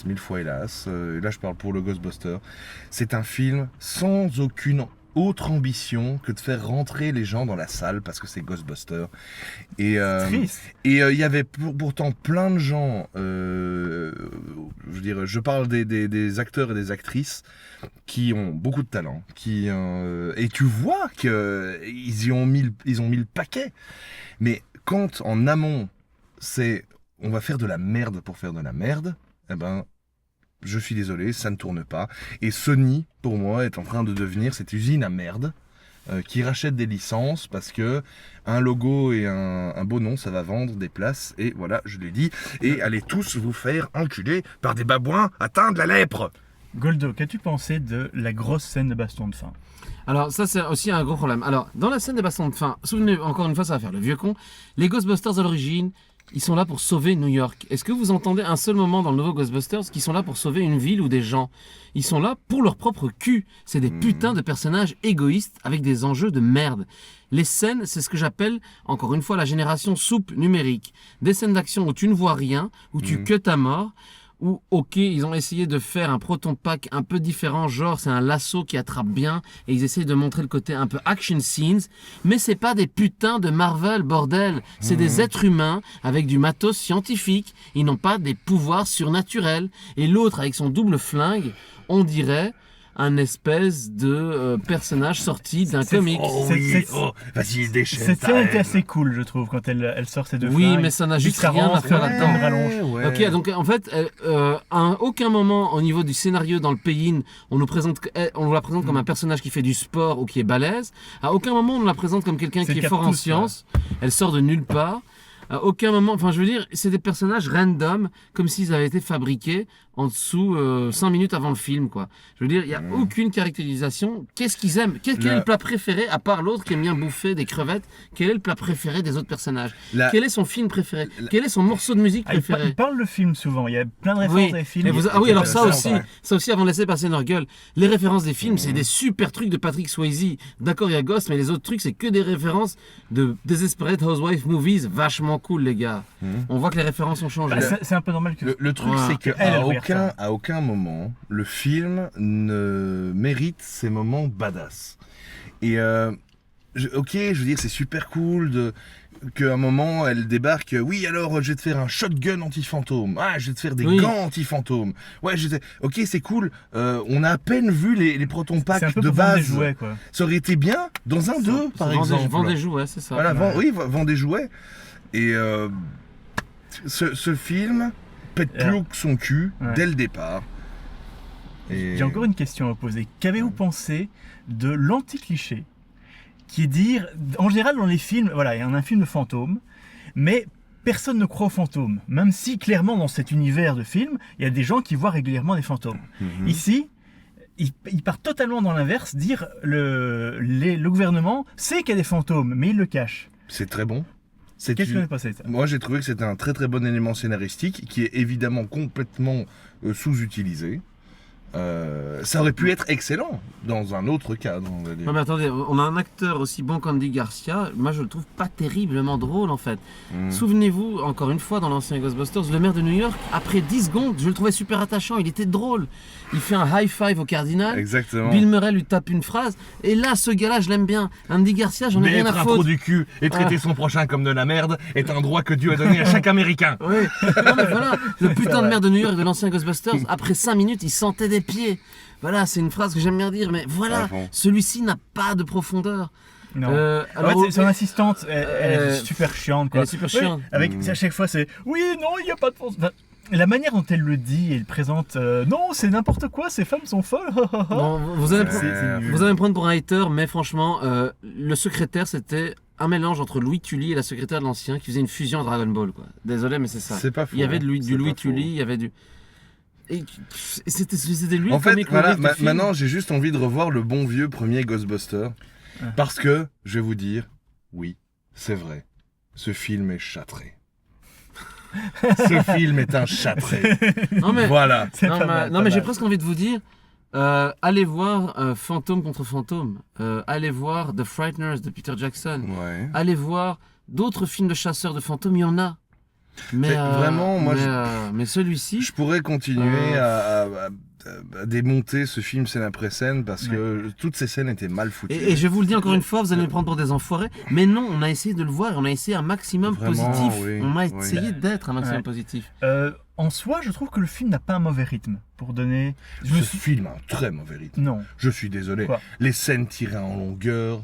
mille fois hélas. Là, je parle pour le Ghostbuster. C'est un film sans aucune autre ambition que de faire rentrer les gens dans la salle parce que c'est Ghostbuster. Et Triste. il y avait pourtant plein de gens. Je veux dire, je parle des acteurs et des actrices qui ont beaucoup de talent, et tu vois que ils ont mis le paquet. Mais quand en amont, c'est on va faire de la merde pour faire de la merde, eh ben je suis désolé, ça ne tourne pas. Et Sony, pour moi, est en train de devenir cette usine à merde qui rachète des licences parce que un logo et un beau nom, ça va vendre des places. Et voilà, je l'ai dit. Et allez tous vous faire enculer par des babouins atteints de la lèpre. Goldo, qu'as-tu pensé de la grosse scène de baston de fin? Alors ça c'est aussi un gros problème. Alors dans la scène des bastons de fin, souvenez encore une fois ça va faire le vieux con, les Ghostbusters à l'origine, ils sont là pour sauver New York. Est-ce que vous entendez un seul moment dans le nouveau Ghostbusters qu'ils sont là pour sauver une ville ou des gens? Ils sont là pour leur propre cul. C'est des putains de personnages égoïstes avec des enjeux de merde. Les scènes, c'est ce que j'appelle, encore une fois, la génération soupe numérique. Des scènes d'action où tu ne vois rien, où tu cuts à mort, où, ok, ils ont essayé de faire un proton pack un peu différent, genre c'est un lasso qui attrape bien, et ils essayent de montrer le côté un peu action scenes, mais c'est pas des putains de Marvel, bordel. C'est des êtres humains avec du matos scientifique, ils n'ont pas des pouvoirs surnaturels. Et l'autre, avec son double flingue, on dirait un espèce de personnage sorti d'un comic. Oh C'est- oui, c'est- vas-y, déchaîne. Cette ta scène était haine. assez cool, je trouve, quand elle sort ses deux Oui, flingues. mais ça n'a Vu juste que ça rien à rentre, faire ouais, là-dedans. elle rallonge. Ouais. Ok, donc en fait, à aucun moment au niveau du scénario dans le pay-in, on nous la présente comme un personnage qui fait du sport ou qui est balèze. À aucun moment on nous la présente comme quelqu'un C'est qui le est fort en Cartouche, sciences. Elle sort de nulle part. À aucun moment, enfin je veux dire, c'est des personnages random, comme s'ils avaient été fabriqués en dessous 5 minutes avant le film, quoi. Je veux dire, il n'y a aucune caractérisation. Qu'est-ce qu'ils aiment? Quel est le plat préféré, à part l'autre qui aime bien bouffer des crevettes? Quel est le plat préféré des autres personnages? Quel est son film préféré? Quel est son morceau de musique Ah, il préféré? parle de film souvent, il y a plein de références Oui, à des films. et ah oui, alors ça Ça, aussi avant de laisser passer leur gueule, les références des films, c'est des super trucs de Patrick Swayze. D'accord, il y a Ghost, mais les autres trucs, c'est que des références de Desperate Housewives movies, vachement cool, les gars. On voit que les références ont changé. Bah, c'est un peu normal que... Le truc, Ouais. c'est qu'à Elle regarde ça. à aucun moment, le film ne mérite ces moments badass. Et ok, je veux dire, c'est super cool qu'à un moment, elle débarque. Oui, alors, je vais te faire un shotgun anti-fantôme. Ah, je vais te faire des Oui. gants anti-fantôme. Ouais, ok, c'est cool. On a à peine vu les proton C'est un packs peu de pour vendre des base. jouets, quoi. Ça aurait été bien dans un 2, par exemple. Vend des jouets, c'est ça. Voilà, Ouais. vend des jouets. Et ce film pète plus Alors, haut que son cul ouais. dès le départ. Et... J'ai encore une question à vous poser. Qu'avez-vous pensé de l'anti-cliché qui est dire, en général dans les films, voilà, il y en a un film de fantôme, mais personne ne croit aux fantômes. Même si clairement dans cet univers de film, il y a des gens qui voient régulièrement des fantômes. Mhm. Ici, il part totalement dans l'inverse, dire le gouvernement sait qu'il y a des fantômes, mais il le cache. C'est très bon. Qu'est-ce que vous avez pensé de ça? Moi, j'ai trouvé que c'était un très très bon élément scénaristique qui est évidemment complètement sous-utilisé. Ça aurait pu être excellent dans un autre cadre, on va dire. Non mais attendez, on a un acteur aussi bon qu'Andy Garcia, moi je le trouve pas terriblement drôle en fait. Souvenez-vous, encore une fois, dans l'ancien Ghostbusters, le maire de New York, après 10 secondes, je le trouvais super attachant, il était drôle. Il fait un high five au cardinal, Exactement. Bill Murray lui tape une phrase, et là, ce gars-là, je l'aime bien. Andy Garcia, j'en ai Mais rien à être un trou foutre. du cul et traiter son prochain comme de la merde est un droit que Dieu a donné à chaque Américain. Ouais. Non mais voilà, le putain de vrai. maire de New York de l'ancien Ghostbusters, après 5 minutes, il sentait des pieds. Voilà, c'est une phrase que j'aime bien dire, mais voilà, À fond. celui-ci n'a pas de profondeur. Non. Alors, En fait, son assistante, elle est super chiante. Quoi. elle est super chiante. Oui, avec, à chaque fois, c'est oui, non, il n'y a pas de force. Enfin, la manière dont elle le dit et le présente, non, c'est n'importe quoi, ces femmes sont folles. bon, vous allez, C'est nul. vous allez me prendre pour un hater, mais franchement, le secrétaire, c'était un mélange entre Louis Tully et la secrétaire de l'ancien qui faisait une fusion à Dragon Ball. Quoi. Désolé, mais c'est ça. C'est pas faux. Il y avait du C'est Louis pas faux. Tully, il y avait du... Et c'était lui En le fait, comic voilà, relief du film. maintenant j'ai juste envie de revoir le bon vieux premier Ghostbuster. Ah. Parce que, je vais vous dire, oui, c'est vrai, ce film est châtré. Ce film est un châtré. Non mais, Voilà. C'est non, pas mais, mal, non, pas mais j'ai mal. presque envie de vous dire, allez voir Fantôme contre Fantôme. Allez voir The Frighteners de Peter Jackson. Ouais. Allez voir d'autres films de chasseurs de fantômes, il y en a. Mais Mais vraiment, moi, mais celui-ci, Je pourrais continuer à démonter ce film scène après scène parce que toutes ces scènes étaient mal foutues. et je vous le dis encore une fois, vous allez me prendre pour des enfoirés, mais non, on a essayé de le voir et on a essayé un maximum Vraiment, positif. oui, On a oui. essayé d'être un maximum Ouais. positif. En soi, je trouve que le film n'a pas un mauvais rythme pour donner. Je me Ce suis... film a un très mauvais rythme. Non. Je suis désolé. Quoi Les scènes tirées en longueur.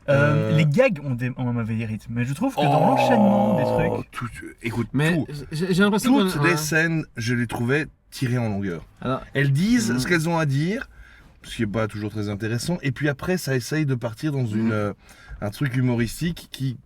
Les gags ont un mauvais rythme, mais je trouve que dans l'enchaînement des trucs. Écoute, Mais tout- j'ai l'impression toutes que... les scènes, je les trouvais tirées en longueur. Alors, Elles disent Mhm. ce qu'elles ont à dire, ce qui n'est pas toujours très intéressant, et puis après, ça essaye de partir dans un truc humoristique qui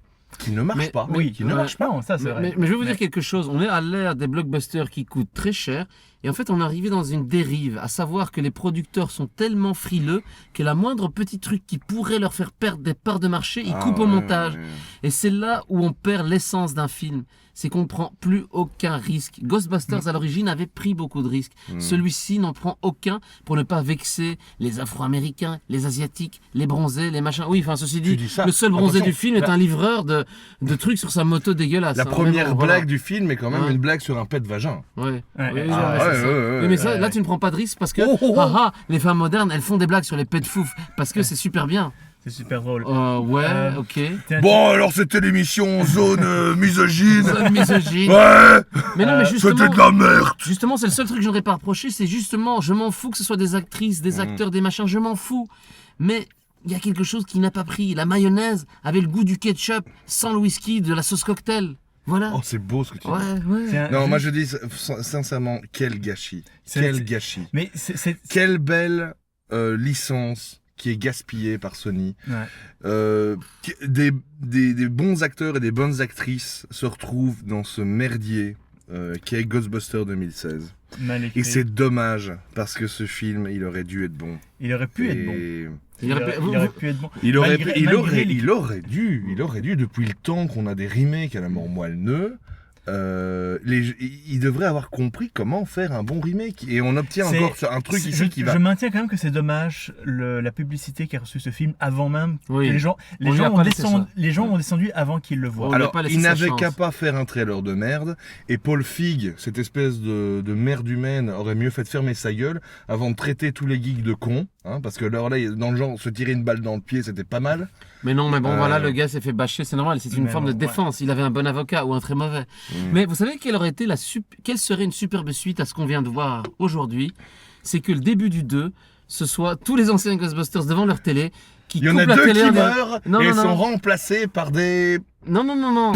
ne marche Mais- pas. Oui, qui ne ouais. marche pas. Non, ça c'est mais, vrai. mais je vais vous dire quelque chose, on est à l'ère des blockbusters qui coûtent très cher, et en fait on est arrivé dans une dérive, à savoir que les producteurs sont tellement frileux que la moindre petit truc qui pourrait leur faire perdre des parts de marché, ils Ah, coupent au ouais, montage. ouais. Et c'est là où on perd l'essence d'un film. C'est qu'on ne prend plus aucun risque. Ghostbusters, à l'origine, avait pris beaucoup de risques. Celui-ci n'en prend aucun pour ne pas vexer les Afro-Américains, les Asiatiques, les bronzés, les machins. Oui, enfin, ceci dit, dis ça. le seul bronzé Attention, du film est un livreur de trucs sur sa moto dégueulasse. La hein. première Mais bon, voilà. blague du film est quand même Ouais. une blague sur un pet vagin. Ouais. Ouais. Oui, Ah, ouais, c'est ouais, ça. ouais, Oui, mais ça, ouais. là, tu ne prends pas de risque parce que Oh, oh, oh. les femmes modernes, elles font des blagues sur les pets de fouf parce que c'est super bien. C'est super drôle. Ouais, Euh, ok. Tiens, Bon, alors c'était l'émission Zone misogyne. Zone misogyne. Ouais, Mais non, mais justement. c'était de la merde. Justement, c'est le seul truc que je n'aurais pas reproché, c'est justement, je m'en fous que ce soit des actrices, des acteurs, des machins, je m'en fous. Mais il y a quelque chose qui n'a pas pris. La mayonnaise avait le goût du ketchup sans le whisky, de la sauce cocktail. Voilà. Oh, c'est beau ce que tu dis. Ouais, ouais. tiens, Non, juste- moi je dis sincèrement, quel gâchis. C'est- Quel c'est- gâchis. Mais c'est. Quelle belle licence qui est gaspillée par Sony. Ouais. Des bons acteurs et des bonnes actrices se retrouvent dans ce merdier qui est Ghostbusters 2016. Mal écrit. Et c'est dommage parce que ce film, il aurait dû être bon. Il aurait pu être bon. Et Il aurait pu- Il aurait pu être bon. Il aurait, Malgré- il, malgré aurait, les- il aurait dû, depuis le temps qu'on a des remakes à la mort moelle-neu, il devrait avoir compris comment faire un bon remake. Et on obtient C'est- encore un truc je, ici qui va... je maintiens quand même que c'est dommage la publicité qu'a reçu ce film avant même Oui. que les gens, On lui a pas laissé ça. les gens ont descendu avant qu'ils le voient. On lui a Alors, pas laissé il sa n'avait chance. qu'à pas faire un trailer de merde, et Paul Feig, cette espèce de merde humaine, aurait mieux fait de fermer sa gueule avant de traiter tous les geeks de cons, hein, parce que alors là, dans le genre, se tirer une balle dans le pied, c'était pas mal. Mais non, mais bon, voilà, le gars s'est fait bâcher, c'est normal, c'est une Mais forme bon, de défense. Il avait un bon avocat ou un très mauvais. Mais vous savez quelle aurait été quelle serait une superbe suite à ce qu'on vient de voir aujourd'hui? C'est que le début du 2, ce soit tous les anciens Ghostbusters devant leur télé qui Il y en coupent a la deux télé qui en disant- meurent, Non, et non, ils non. sont remplacés par des... Non, non, non, non.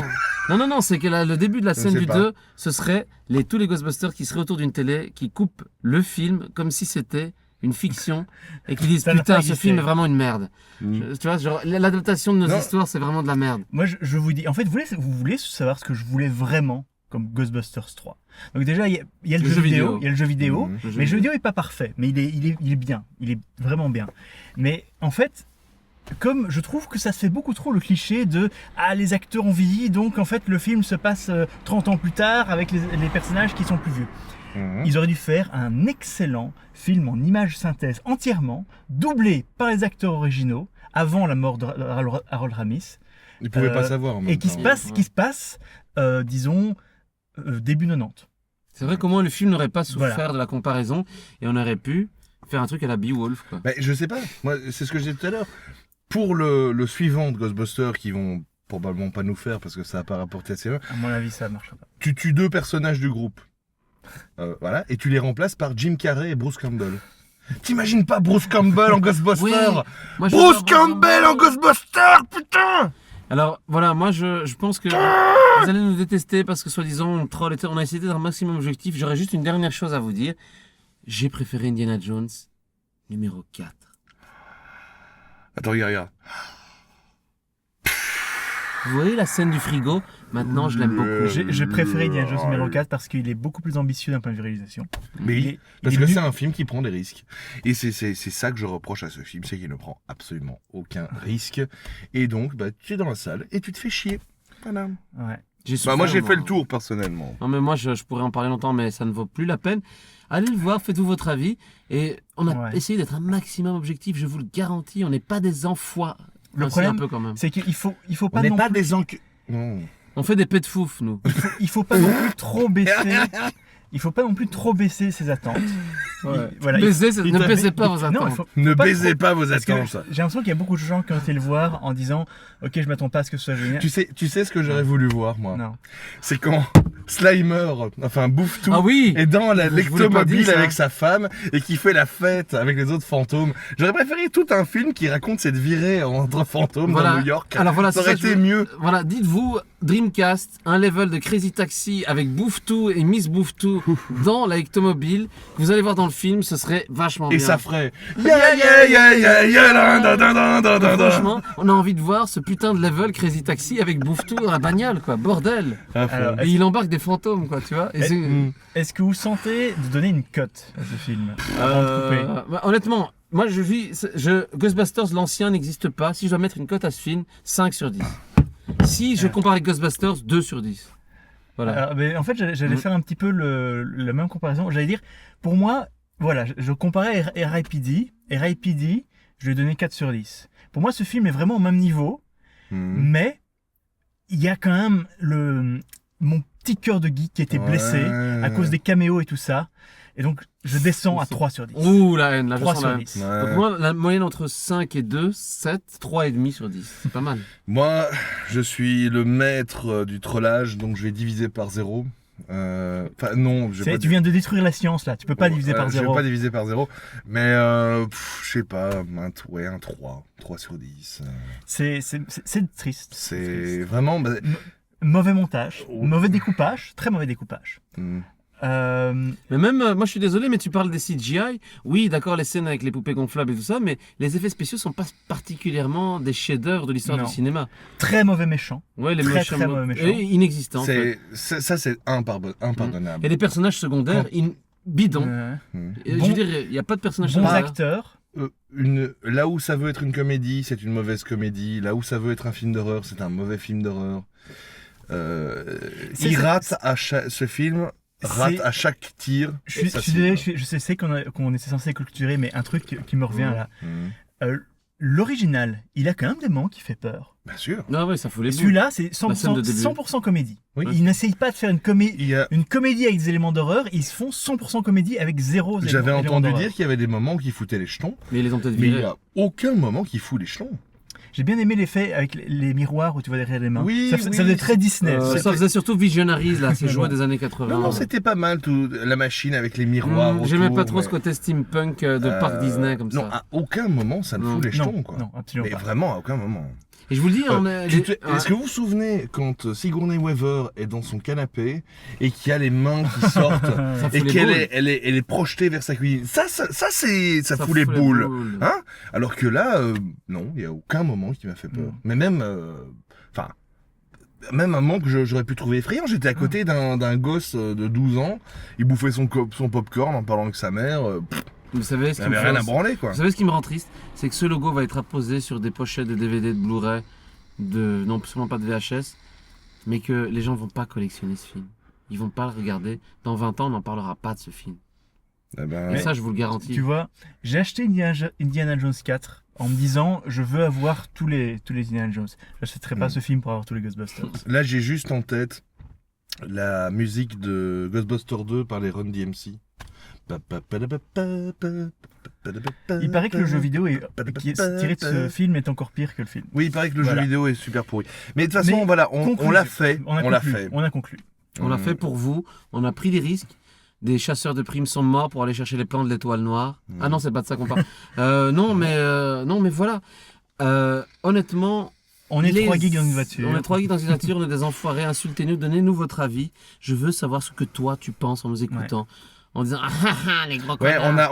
Non, c'est que le début de la scène sais du pas. 2, ce serait tous les Ghostbusters qui seraient autour d'une télé, qui coupent le film comme si c'était une fiction et qui disent Ça n'a putain, pas ce existé. film est vraiment une merde. Tu vois, genre, l'adaptation de nos Non. histoires, c'est vraiment de la merde. Moi, je vous dis, en fait, vous voulez savoir ce que je voulais vraiment comme Ghostbusters 3. Donc déjà, il y a le jeu vidéo, il y a le jeu vidéo, Mhm. mais le jeu vidéo est pas parfait, mais il est bien, il est vraiment bien. Mais en fait, comme je trouve que ça se fait beaucoup trop le cliché de les acteurs ont vieilli, donc en fait le film se passe 30 ans plus tard avec les personnages qui sont plus vieux. Mhm. Ils auraient dû faire un excellent film en image synthèse entièrement, doublé par les acteurs originaux, avant la mort de Harold Ramis, Ils pouvaient pas savoir. En même et qui temps. se passe, disons, début 90. C'est vrai qu'au moins le film n'aurait pas souffert Voilà. de la comparaison et on aurait pu faire un truc à la Beowulf, quoi. Mais je sais pas. Moi, c'est ce que je disais tout à l'heure. Pour le suivant de Ghostbusters, qui vont probablement pas nous faire parce que ça n'a pas rapporté assez loin, À mon avis, ça ne marchera pas. tu tues 2 personnages du groupe. Voilà, et tu les remplaces par Jim Carrey et Bruce Campbell. T'imagines pas Bruce Campbell en Ghostbusters? Oui. Moi, je Bruce veux Campbell en Ghostbusters, putain! Alors voilà, moi je pense que vous allez nous détester parce que soi-disant on troll, on a essayé d'être un maximum objectif. J'aurais juste une dernière chose à vous dire. J'ai préféré Indiana Jones numéro 4. Attends, regarde. Vous voyez la scène du frigo? Maintenant je l'aime beaucoup. J'ai préféré Indiana Jones numéro 4 parce qu'il est beaucoup plus ambitieux d'un point de vue réalisation. Mais Il est- parce il est que venu- c'est un film qui prend des risques. Et c'est ça que je reproche à ce film, c'est qu'il ne prend absolument aucun risque. Et donc, bah, tu es dans la salle et tu te fais chier. Voilà. Ouais. J'ai Bah, moi, souffert, j'ai fait le tour, personnellement. Non mais moi je pourrais en parler longtemps mais ça ne vaut plus la peine. Allez le voir, faites-vous votre avis. Et on a Ouais. essayé d'être un maximum objectif, je vous le garantis. On n'est pas des enfois. Le Enfin, si, problème, un peu quand même. c'est qu'il faut On pas n'est non pas plus, des encu... Non. On fait des pets de fouf, nous. il faut pas non plus trop baisser. Il faut pas non plus trop baisser ses attentes. Ouais. Voilà, Ne baissez pas vos Non, attentes. il faut Ne pas baisez trop- pas vos parce que attentes. j'ai l'impression qu'il y a beaucoup de gens qui ont été le voir en disant ok, je m'attends pas à ce que ce soit génial. Tu sais ce que j'aurais voulu voir, moi? Non. C'est quand Slimer, enfin Bouffe-Tout, Ah oui. est dans Je vous l'ai pas dit, l'électromobile ça. avec sa femme et qui fait la fête avec les autres fantômes. J'aurais préféré tout un film qui raconte cette virée entre fantômes Voilà. dans New York. Alors voilà, ça c'est aurait ça, été mieux. Voilà, dites-vous Dreamcast, un level de Crazy Taxi avec Bouffe-Tout et Miss Bouffe-Tout dans la Ectomobile. Que vous allez voir dans le film, ce serait vachement Et bien. ça ferait yeah yeah yeah yeah yeah da, da, da, da, da, da. Franchement, on a envie de voir ce putain de level Crazy Taxi avec Bouffe-Tout dans la bagnole, quoi. Bordel. À fond. Alors, Et il embarque des fantômes, quoi, tu vois. Et c'est- Est-ce que vous sentez de donner une cote à ce film avant de couper Bah, honnêtement, moi Ghostbusters l'ancien n'existe pas. Si je dois mettre une cote à ce film, 5 sur 10. Si je compare avec Ghostbusters, 2 sur 10. Voilà. Alors, mais en fait, j'allais faire un petit peu la même comparaison. J'allais dire, pour moi, voilà, je comparais R.I.P.D. R.I.P.D., je lui ai donné 4 sur 10. Pour moi, ce film est vraiment au même niveau, mais il y a quand même mon petit cœur de geek qui a été blessé à cause des caméos et tout ça. Et donc, je descends à 3 sur 10. Ouh, la haine, là, je 3 sens la sur haine. 10. Donc moi, la moyenne entre 5 et 2, 7, 3,5 sur 10. C'est pas mal. Moi, je suis le maître du trollage, donc je vais diviser par 0. Enfin, non, je vais pas Tu viens de détruire la science là, tu peux pas diviser par Je 0. vais pas diviser par 0, mais je sais pas, un 3. 3 sur 10. C'est triste. C'est vraiment... bah, Mauvais montage, Oh. mauvais découpage, très mauvais découpage. hmm. Mais même, moi je suis désolé, mais tu parles des CGI. Oui, d'accord, les scènes avec les poupées gonflables et tout ça, mais les effets spéciaux sont pas particulièrement des chefs-d'œuvre de l'histoire Non. du cinéma. Très mauvais méchant. Ouais, les Très, méchants. très mauvais méchants. Inexistants. En fait. Ça, c'est impardonnable. Et les personnages secondaires, bidons. Hmm. Je Bon- veux dire, il n'y a pas de personnages Bons secondaires. acteurs. Là où ça veut être une comédie, c'est une mauvaise comédie. Là où ça veut être un film d'horreur, c'est un mauvais film d'horreur. Il rate ce film rate à chaque tir. Je suis désolé, je sais qu'on était censé clôturer, mais un truc qui me revient là. Hmm. L'original, il a quand même des moments qui fait peur. Bien sûr. Non, ouais, ça fout Et les boules. celui-là, c'est La scène de 100%, début. 100% comédie. Oui. Il n'essaye pas de faire une Il y a- comédie avec des éléments d'horreur, ils se font 100% comédie avec zéro J'avais élément entendu d'horreur. dire qu'il y avait des moments qui foutaient les jetons, Mais ils les ont peut-être mais il virés. n'y a aucun moment qui fout les jetons. J'ai bien aimé l'effet avec les miroirs où tu vois derrière les mains. Oui, ça oui, faisait très Disney. Ça faisait surtout Visionaries, là, ces Mais jouets bon. des années 80. Non, c'était pas mal, tout, la machine avec les miroirs. J'aimais autour, pas trop mais- ce côté steampunk de parc Disney comme Non, ça. à aucun moment ça ne Non. fout les jetons, quoi. Non, absolument Mais pas. vraiment, à aucun moment. Et je vous le dis, on est. Est-ce que vous vous souvenez quand Sigourney Weaver est dans son canapé et qu'il y a les mains qui sortent Ça fout et les qu'elle boules. elle est projetée vers sa cuisine? Ça fout les boules. Hein? Alors que là, non, il n'y a aucun moment qui m'a fait peur. Non. Mais même, même un moment que j'aurais pu trouver effrayant. J'étais à côté d'un gosse de 12 ans, il bouffait son popcorn en parlant avec sa mère. Vous savez ce Il qui me n'avait rien à fait. branler, quoi. Vous savez ce qui me rend triste, c'est que ce logo va être apposé sur des pochettes de DVD, de Blu-ray, non sûrement pas de VHS, mais que les gens vont pas collectionner ce film. ils vont pas le regarder. Dans 20 ans, on n'en parlera pas de ce film. Eh ben, Et ça, je vous le garantis. Tu vois, j'ai acheté Indiana Jones 4 en me disant je veux avoir tous les Indiana Jones. J'achèterai pas ce film pour avoir tous les Ghostbusters. là, j'ai juste en tête la musique de Ghostbusters 2 par les Run DMC. Il paraît que le jeu vidéo qui est tiré de ce film est encore pire que le film. Oui, il paraît que le Voilà. jeu vidéo est super pourri. Mais de toute façon, Mais voilà, on conclusion. l'a fait. On l'a conclu. fait. On a conclu. On l'a fait pour vous. On a pris des risques. Des chasseurs de primes sont morts pour aller chercher les plans de l'étoile noire. Ah non, c'est pas de ça qu'on parle. non, mais voilà. Honnêtement, On est 3 geeks dans une voiture. on est 3 geeks dans une voiture, on est des enfoirés. Insultez-nous, donnez-nous votre avis. Je veux savoir ce que toi tu penses en nous écoutant. En disant les gros Ouais, connards.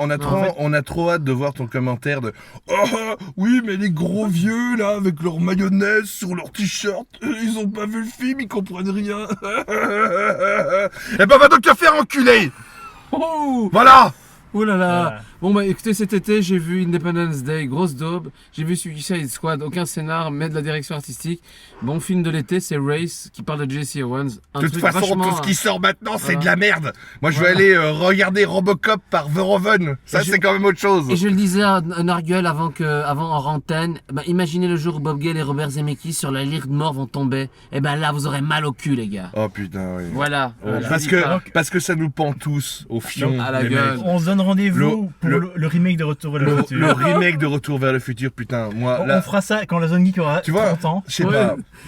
on a trop hâte de voir ton commentaire de oh oui, mais les gros vieux là avec leur mayonnaise sur leur t-shirt, ils ont pas vu le film, ils comprennent rien. Eh ben va donc te faire enculer. Oh, Voilà. oh là là. Voilà. Bon bah écoutez, cet été j'ai vu Independence Day, grosse daube. J'ai vu Suicide Squad, aucun scénar, mais de la direction artistique. Bon film de l'été, c'est Race qui parle de Jesse Owens. Un De toute truc façon, vachement, tout ce qui sort maintenant, c'est voilà. de la merde. Moi, je vais Voilà. aller regarder Robocop par Verhoeven. Ça, Et je- c'est quand même autre chose. Et je le disais à Nargueul avant en antenne, imaginez le jour où Bob Gale et Robert Zemeckis sur la lyre de mort vont tomber. Et ben là, vous aurez mal au cul, les gars. Oh putain, oui. Voilà. Parce que ça nous pend tous au fion. À la les gueule. mecs. On se donne rendez-vous pour le- le remake de Retour vers le futur. Le remake de Retour vers le futur, putain, moi, On là, fera ça quand la Zone Geek aura tu vois, 30 ans. je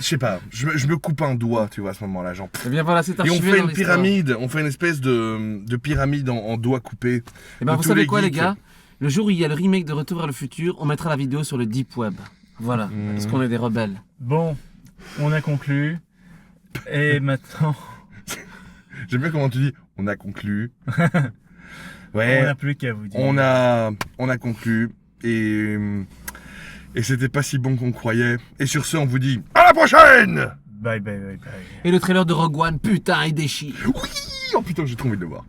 sais pas, je me coupe un doigt, tu vois, à ce moment-là, genre. Et bien voilà, c'est Et on archivé fait dans une l'histoire. pyramide, on fait une espèce de pyramide en doigts coupés. Et ben de vous tous savez les quoi, les geeks. gars? Le jour où il y a le remake de Retour vers le futur, on mettra la vidéo sur le Deep Web. Voilà. Parce qu'on est des rebelles. Bon, on a conclu. Et maintenant, J'aime bien comment tu dis, on a conclu. on Ouais, n'a plus qu'à vous dire. on a conclu. Et c'était pas si bon qu'on croyait. Et sur ce, on vous dit à la prochaine! Bye bye bye bye. Et le trailer de Rogue One, putain, il déchire. Oui! Oh putain, j'ai trop envie de le voir.